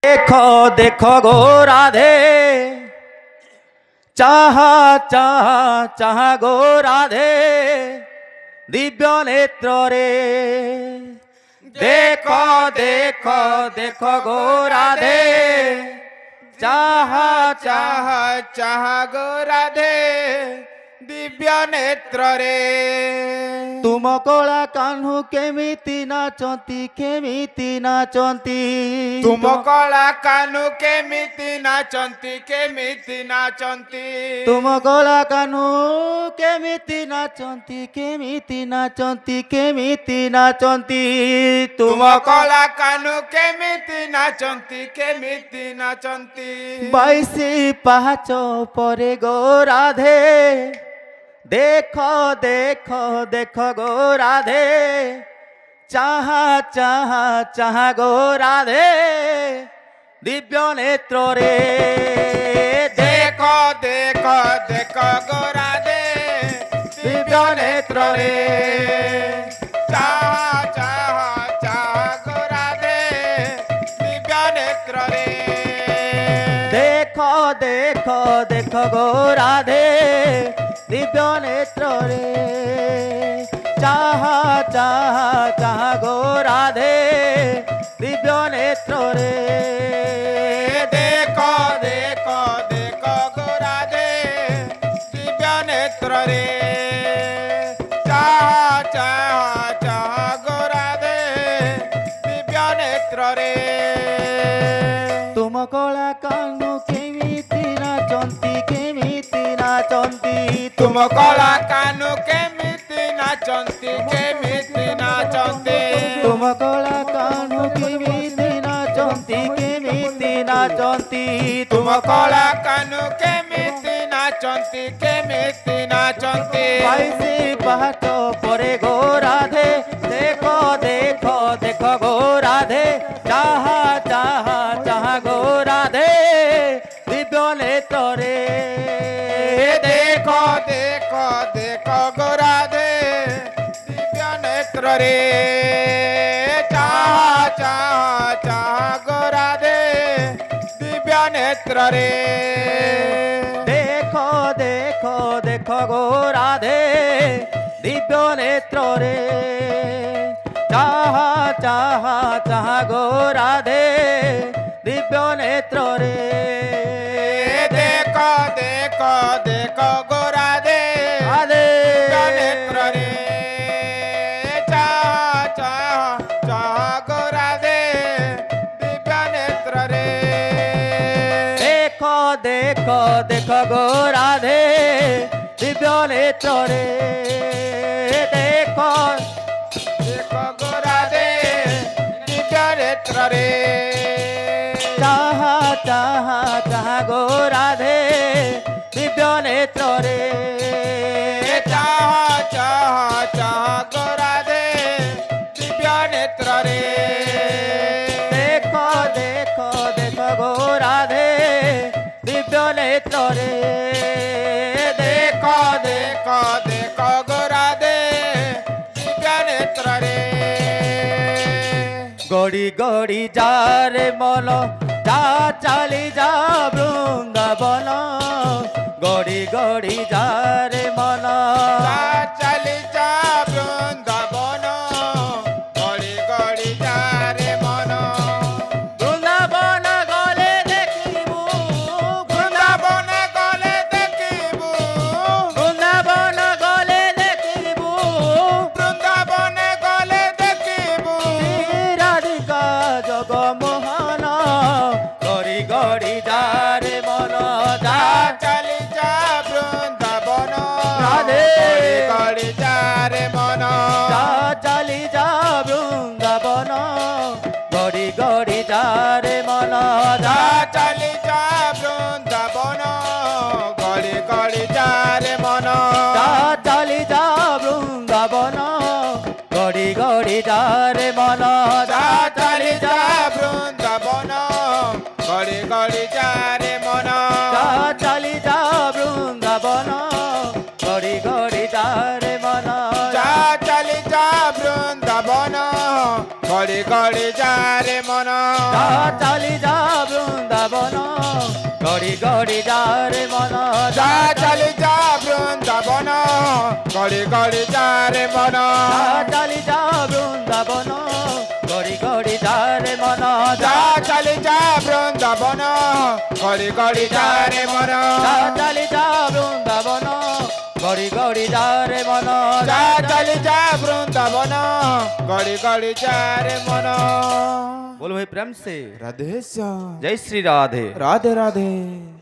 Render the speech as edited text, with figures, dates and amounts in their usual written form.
देखो देखो गो राधे चाह चाह चाह गो राधे दिव्य नेत्र रे देखो देखो देखो गो राधे चाह चाह चाह गो राधे दिव्य नेत्र रे तुम कला कान्हू केमिति नाचंती केमिति नाचंती तुम कला कान्हू केमिति नाचंती केमिति नाचंती तुम कला कान्हू केमिति नाचंती केमिति नाचंती केमिति नाचंती तुम कला कान्हू केमिति नाचंती केमिति नाचंती 22 पाहाच परे गो राधे देखो देखो देखो गो राधे चाह चाह चाह गो राधे दिव्य नेत्र रे देखो देखो देखो गो राधे दिव्य नेत्र रे चाह चाह चाह गो राधे दिव्य नेत्र रे देखो देखो देखो गो राधे दिव्य नेत्र रे चाह चाह चाह गो राधे दिव्य नेत्र रे देखो देखो देखो गो राधे दिव्य नेत्र रे चाह चाह चाह गो राधे दिव्य नेत्र रे तुम कला कान्हू केमिति नाचंती केमिति नाचंती तुम कला कान्हू केमिति नाचंती केमिति नाचंती तुम कला कान्हू केमिति नाचंती केमिति नाचंती तुम कला कान्हू केमिति नाचंती केमिति नाचंती 22 पाहाच परे गो राधे देखो देखो देखो गो राधे चाह चाह चाह गो राधे दिव्य नेत्र रे देखो देखो देखो गो राधे दिव्य नेत्र रे चाह चाह चाह गो राधे दिव्य नेत्र रे देखो देखो देखो गो राधे दिव्य नेत्र रे चाह चाह चाह गो राधे दिव्य नेत्र रे देखो देखो देखो गो राधे राधे दिव्य नेत्र रे चाह चाह चाह गो राधे दिव्य नेत्र रे देखो देखो देखो गो राधे दिव्य नेत्र रे देखो देखो गो राधे दिव्य नेत्र रे चाह चाह चाह गो राधे दिव्य नेत्र रे चाह चाह चाह गो राधे दिव्य नेत्र रे देखो देखो देखो गो राधे दिव्य नेत्र रे देखो देखो देखो गो राधे दिव्य नेत्र रे गड़ी गड़ी जा रे मन जा चली जा वृंदावन गड़ी गड़ी जा रे मन चली जा वृंदावन गड़ी गड़ी जा रे मन वृंदावन गले देखिबू वृंदावन गले देखिबू वृंदावन गले देखिबू वृंदावन गले देखिबू राधिका जगमोहन गड़ी गड़ी जा रे मन जा चली जा वृंदावन राधे गड़ी जा रे मन जा चली जा वृंदावन गड़ी गड़ी जा रे मन जा चली जा वृंदावन गड़ी गड़ी जा रे मन जा चली जा वृंदावन गड़ी गड़ी जा रे मन जा चली जा वृंदावन गड़ी गड़ी जा रे मन जा चली जा वृंदावन गड़ी गड़ी जा रे मन चली जा वृंदावन गड़ी गड़ी जा रे मन जा चली जा গড়ি যা রে মন যা চালি যা বৃন্দাবন গড়ি গড়ি যা রে মন চালি যা বৃন্দাবন গড়ি গড়ি যা রে মন যা চালি যা বৃন্দাবন গড়ি গড়ি যা রে মন চালি যা বৃন্দাবন গড়ি গড়ি যা রে মন যা চালি যা বৃন্দাবন গড়ি গড়ি যা রে মন बोलो भाई प्रेम से राधे श्याम जय श्री राधे राधे राधे।